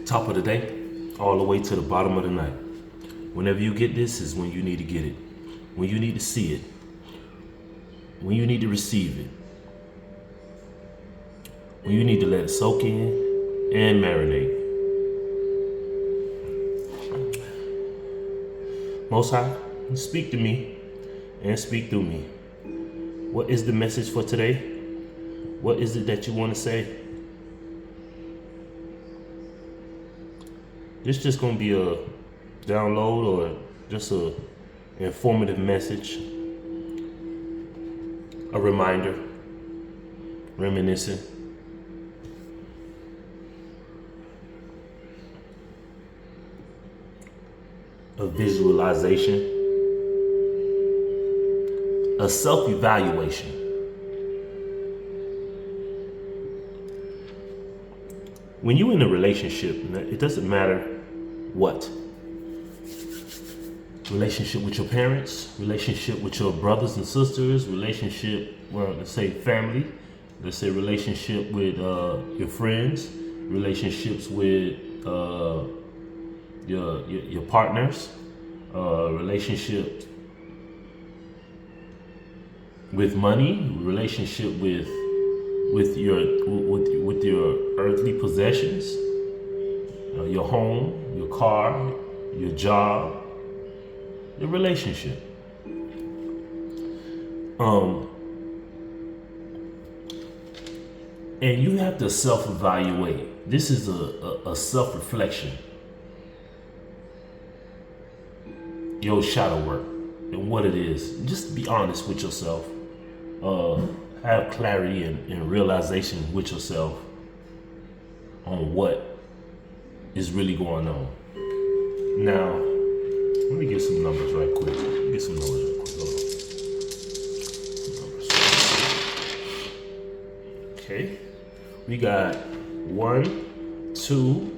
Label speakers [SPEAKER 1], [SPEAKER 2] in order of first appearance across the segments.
[SPEAKER 1] Top of the day, all the way to the bottom of the night. Whenever you get this is when you need to get it. When you need to see it. When you need to receive it. When you need to let it soak in and marinate. Most High, speak to me and speak through me. What is the message for today? What is it that you want to say? This just gonna be a download or just a informative message, a reminder, reminiscing. A visualization, a self-evaluation. When you're in a relationship, it doesn't matter what. Relationship with your parents, relationship with your brothers and sisters, relationship, well, let's say family, let's say relationship with your friends, relationships with your partners, relationship with money, relationship with your earthly possessions, your home, your car, your job, your relationship. And you have to self-evaluate. This is a self-reflection. Your shadow work and what it is. Just be honest with yourself. Have clarity and realization with yourself on what is really going on. Now, let me get some numbers right quick. Okay. We got 1, 2,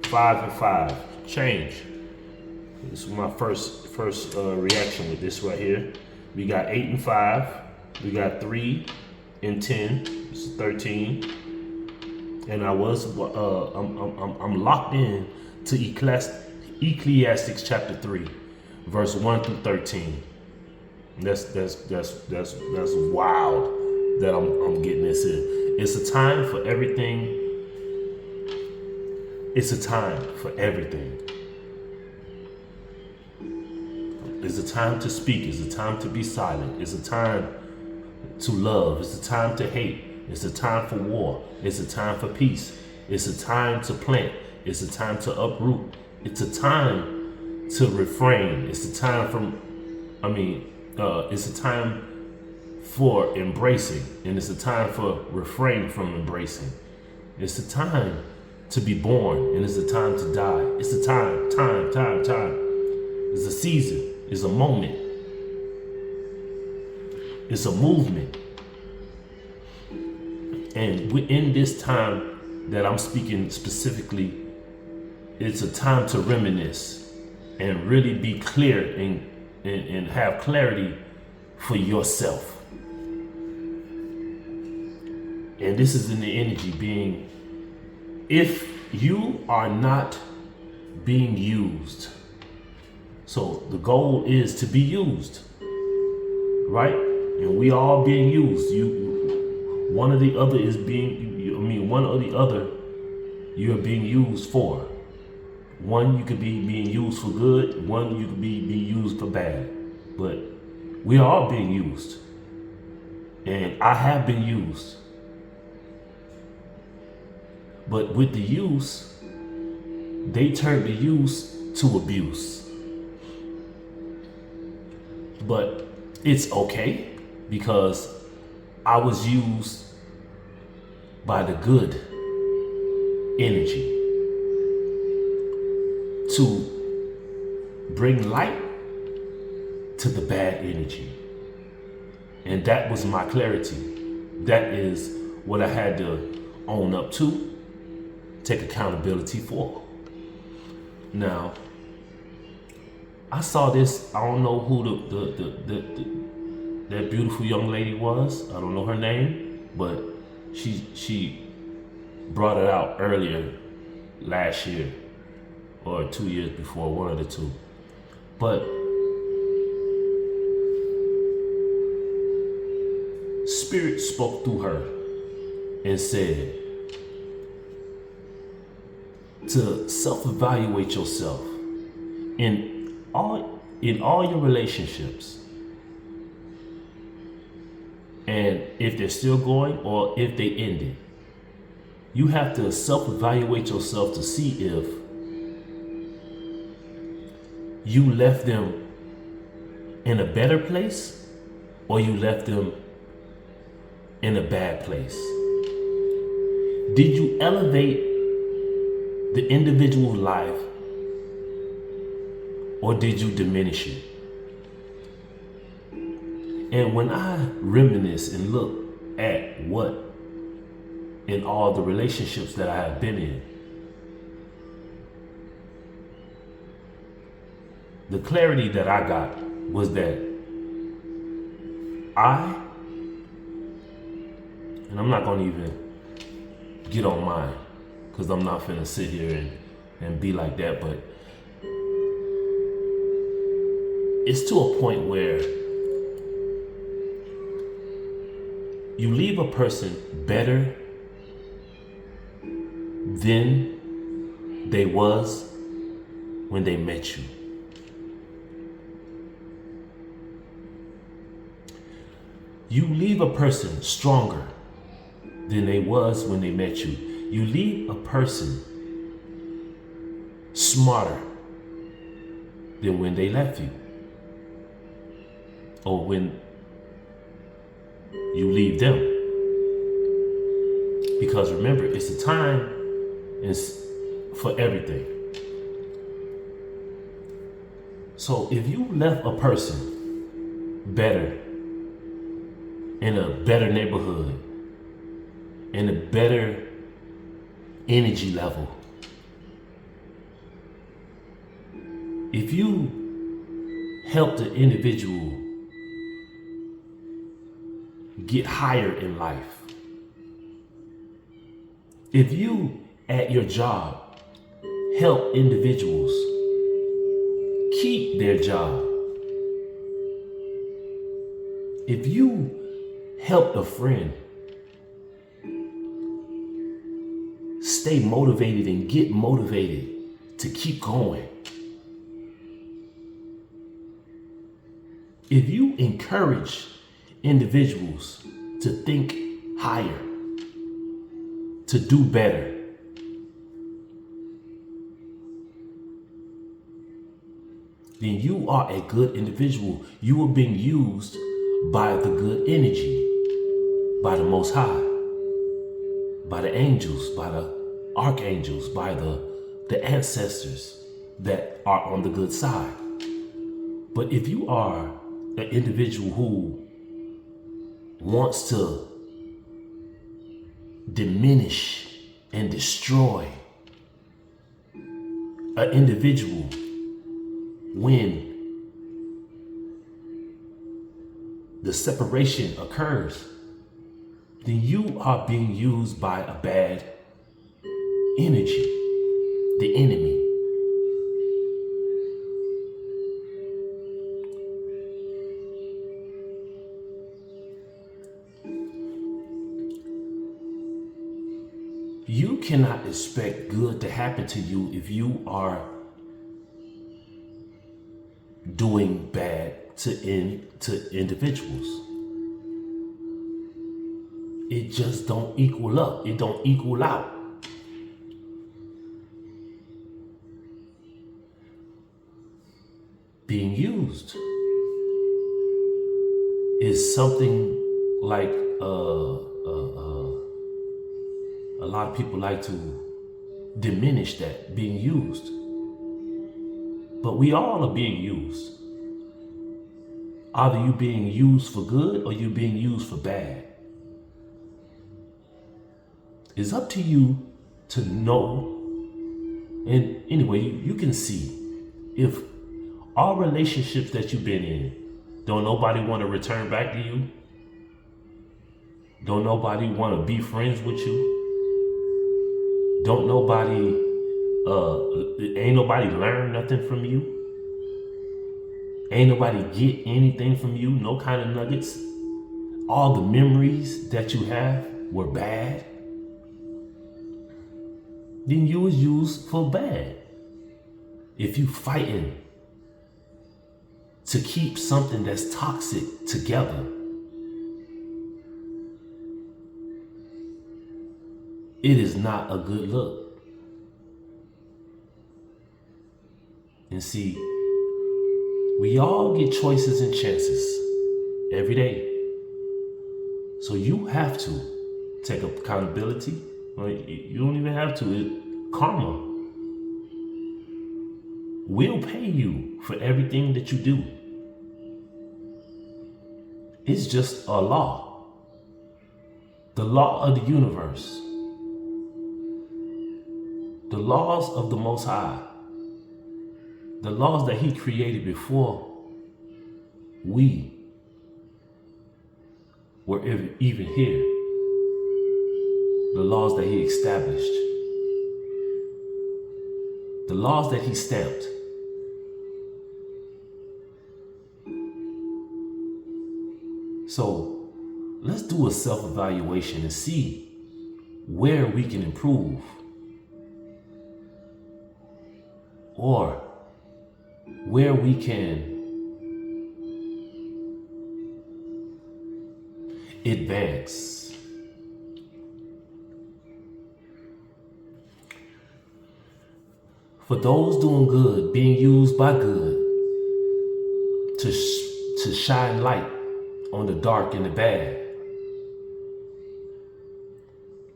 [SPEAKER 1] 5, and 5. Change. This is my first reaction with this right here. We got 8 and 5. We got 3 and 10. This is 13. And I was I'm locked in to Ecclesiastes chapter 3, verse 1 through 13. That's wild that I'm getting this in. It's a time for everything. It's a time for everything. It's a time to speak. It's a time to be silent. It's a time to love. It's a time to hate. It's a time for war. It's a time for peace. It's a time to plant. It's a time to uproot. It's a time to refrain. It's a time it's a time for embracing, and it's a time for refrain from embracing. It's a time to be born, and it's a time to die. It's a time. It's a season. It's a moment. It's a movement. And in this time that I'm speaking specifically, it's a time to reminisce and really be clear and have clarity for yourself. And this is in the energy being, if you are not being used, so the goal is to be used, right? And we all being used. One or the other is being, one or the other you're being used for. One, you could be being used for good. One, you could be used for bad. But we are all being used. And I have been used. But with the use, they turned the use to abuse. But it's okay because I was used by the good energy to bring light to the bad energy. And that was my clarity. That is what I had to own up to, take accountability for. Now, I saw this, I don't know who that beautiful young lady was. I don't know her name, but she brought it out earlier last year or 2 years before, one of the two. But Spirit spoke through her and said to self-evaluate yourself in all your relationships, and if they're still going or if they ended. You have to self-evaluate yourself to see if you left them in a better place or you left them in a bad place. Did you elevate the individual life or did you diminish it? And when I reminisce and look at what in all the relationships that I have been in, the clarity that I got was that and I'm not gonna even get on mine, because I'm not finna sit here and be like that, but it's to a point where you leave a person better than they was when they met you. You leave a person stronger than they was when they met you. You leave a person smarter than when they left you, or when you leave them. Because remember, it's a time for everything. So if you left a person better, in a better neighborhood, in a better energy level, if you help the individual get higher in life, if you at your job help individuals keep their job, if you help a friend stay motivated and get motivated to keep going, if you encourage individuals to think higher, to do better, then you are a good individual. You are being used by the good energy, by the Most High, by the angels, by the archangels, by the ancestors that are on the good side. But if you are an individual who wants to diminish and destroy an individual when the separation occurs, then you are being used by a bad energy, the enemy. You cannot expect good to happen to you if you are doing bad to individuals. It just don't equal up. It don't equal out. Being used is something like a lot of people like to diminish that, being used. But we all are being used. Either you being used for good or you being used for bad. It's up to you to know. And anyway, you can see if all relationships that you've been in, don't nobody want to return back to you? Don't nobody want to be friends with you? Don't nobody Ain't nobody learn nothing from you. Ain't nobody get anything from you. No kind of nuggets. All the memories that you have were bad. Then you was used for bad. If you fighting to keep something that's toxic together, it is not a good look. And see, we all get choices and chances every day. So you have to take accountability. You don't even have to. Karma will pay you for everything that you do. It's just a law. The law of the universe. The laws of the Most High. The laws that He created before we were even here. The laws that He established. The laws that He stamped. So let's do a self-evaluation and see where we can improve, or where we can advance. For those doing good, being used by good to shine light on the dark and the bad,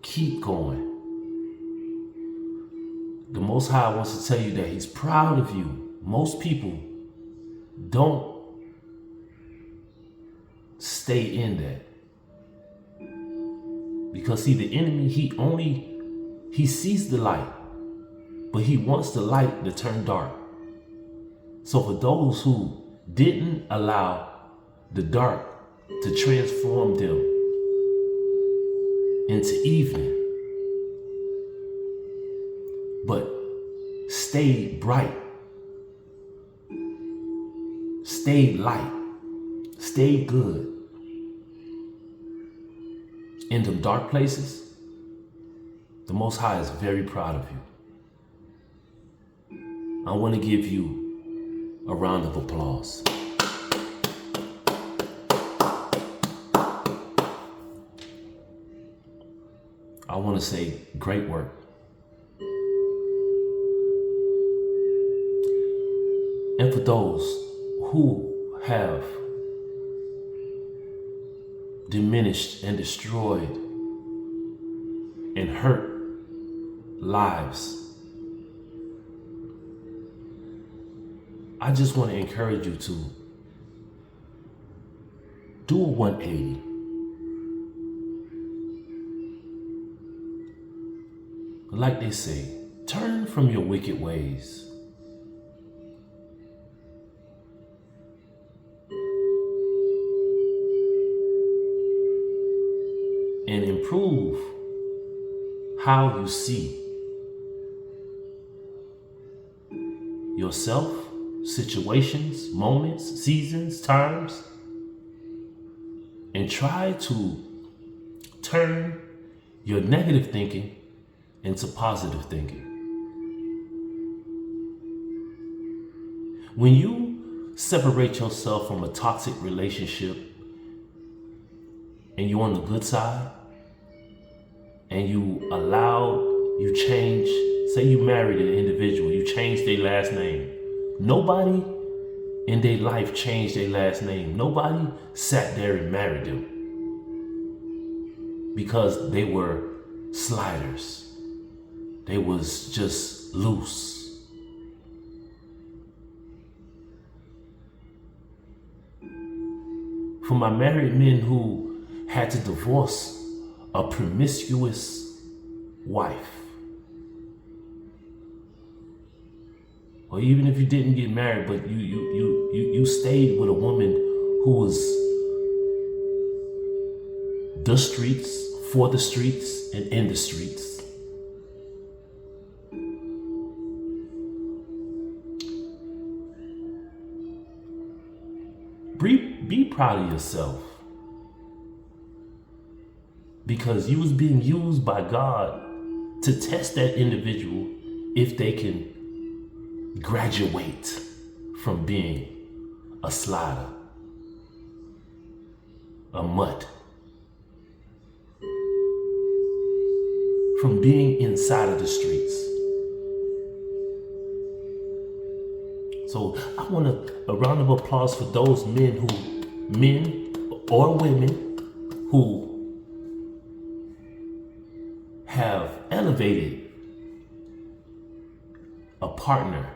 [SPEAKER 1] keep going. The Most High wants to tell you that He's proud of you. Most people don't stay in that. Because see, the enemy, he sees the light, but he wants the light to turn dark. So for those who didn't allow the dark to transform them into evening, but stay bright, stay light, stay good in them dark places, the Most High is very proud of you. I want to give you a round of applause. I want to say great work. And for those who have diminished and destroyed and hurt lives, I just want to encourage you to do a 180. Like they say, turn from your wicked ways. And improve how you see yourself, situations, moments, seasons, times, and try to turn your negative thinking into positive thinking. When you separate yourself from a toxic relationship and you're on the good side, and you change, say you married an individual, you changed their last name. Nobody in their life changed their last name. Nobody sat there and married them because they were sliders. They was just loose. For my married men who had to divorce a promiscuous wife, or even if you didn't get married, but you stayed with a woman who was the streets, for the streets, and in the streets. be proud of yourself. Because you was being used by God to test that individual if they can graduate from being a slider, a mutt, from being inside of the streets. So I want a round of applause for those men or women who have elevated a partner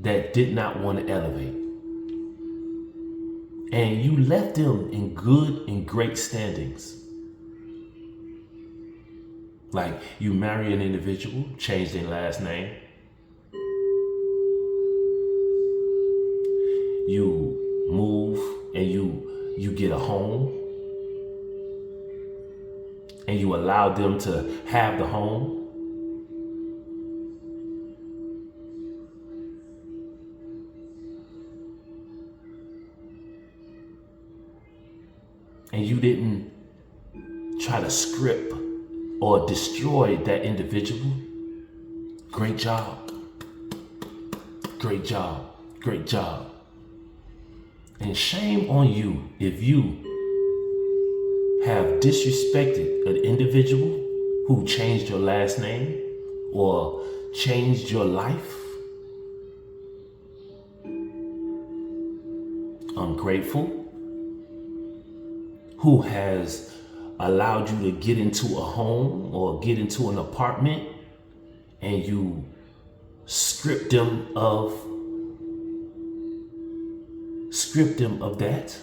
[SPEAKER 1] that did not want to elevate. And you left them in good and great standings. Like you marry an individual, change their last name. You move and you get a home. And you allow them to have the home. And you didn't try to script or destroy that individual. Great job. Great job. Great job. And shame on you if you have disrespected an individual who changed your last name or changed your life. Ungrateful. Who has allowed you to get into a home or get into an apartment and you script them of that,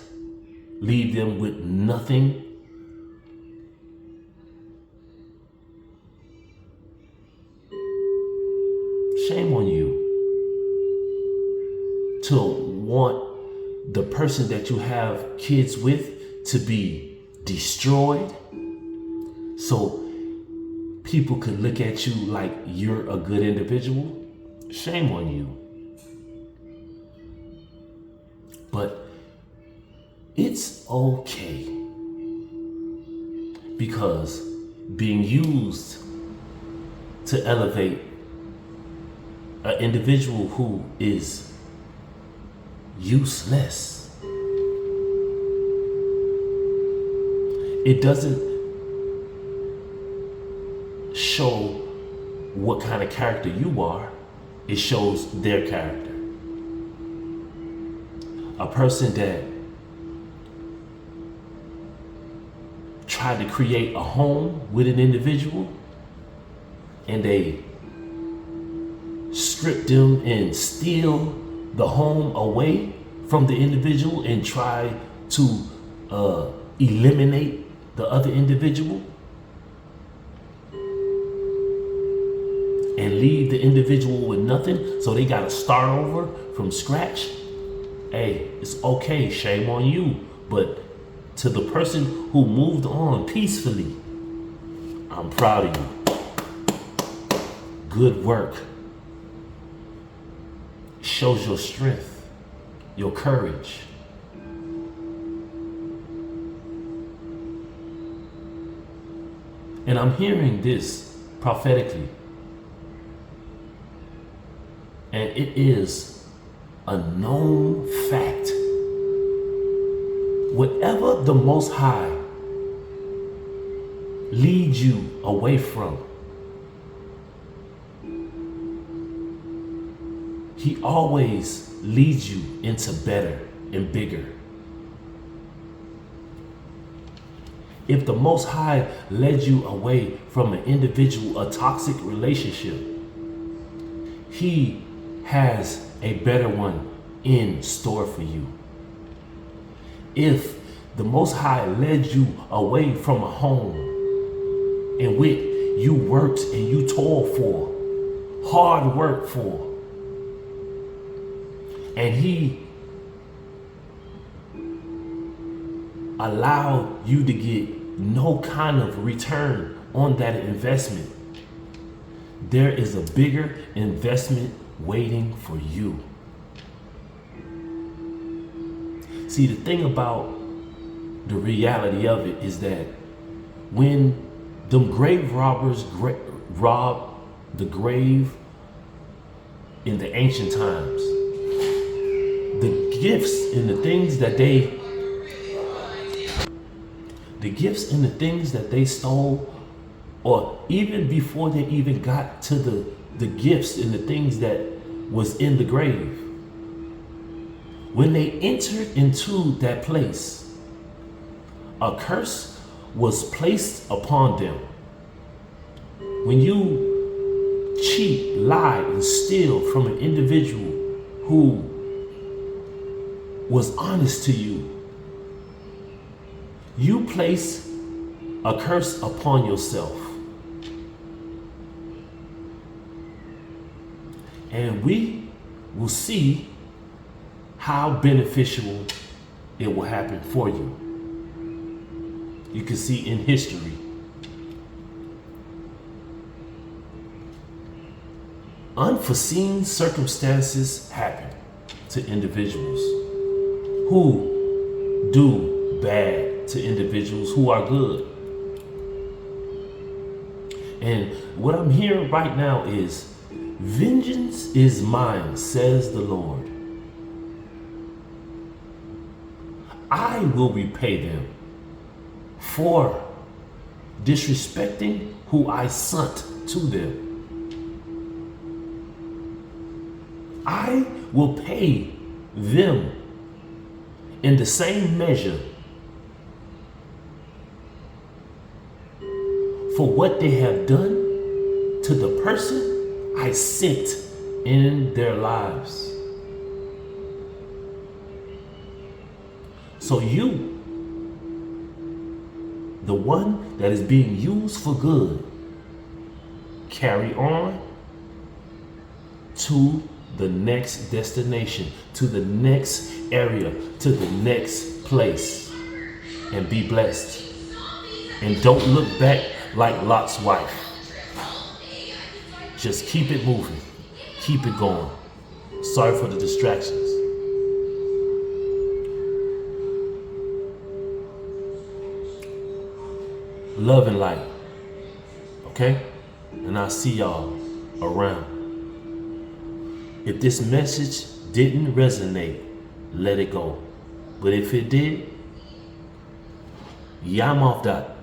[SPEAKER 1] leave them with nothing. Shame on you to want the person that you have kids with to be destroyed so people could look at you like you're a good individual. Shame on you. But it's okay, because being used to elevate an individual who is useless, it doesn't show what kind of character you are. It shows their character. A person that tried to create a home with an individual and they strip them and steal the home away from the individual and try to eliminate the other individual and leave the individual with nothing, so they gotta start over from scratch. Hey, it's okay, shame on you. But to the person who moved on peacefully, I'm proud of you. Good work. Shows your strength, your courage. And I'm hearing this prophetically. And it is a known fact. Whatever the Most High leads you away from, He always leads you into better and bigger. If the Most High led you away from an individual, a toxic relationship, He has a better one in store for you. If the Most High led you away from a home in which you worked and you toiled for, hard work for, and He allowed you to get no kind of return on that investment, there is a bigger investment waiting for you. See, the thing about the reality of it is that when them grave robbers robbed the grave in the ancient times, the gifts and the things that they stole, or even before they even got to the gifts and the things that was in the grave, when they entered into that place, a curse was placed upon them. When you cheat, lie, and steal from an individual who was honest to you, you place a curse upon yourself. And we will see how beneficial it will happen for you. You can see in history, unforeseen circumstances happen to individuals who do bad to individuals who are good. And what I'm hearing right now is, vengeance is mine, says the Lord. I will repay them for disrespecting who I sent to them. I will pay them in the same measure for what they have done to the person I sent in their lives. So you, the one that is being used for good, carry on to the next destination, to the next area, to the next place, and be blessed. And don't look back like Lot's wife. Just keep it moving. Keep it going. Sorry for the distractions. Love and light. Okay? And I'll see y'all around. If this message didn't resonate, let it go. But if it did, I'm off that.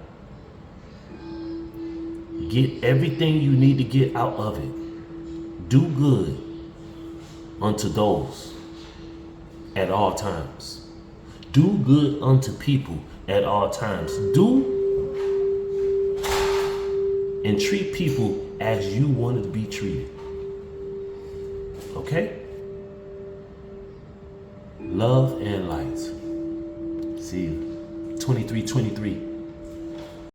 [SPEAKER 1] Get everything you need to get out of it. Do good unto those at all times. Do good unto people at all times. Do and treat people as you wanted to be treated. Okay? Love and light. See you. 2323.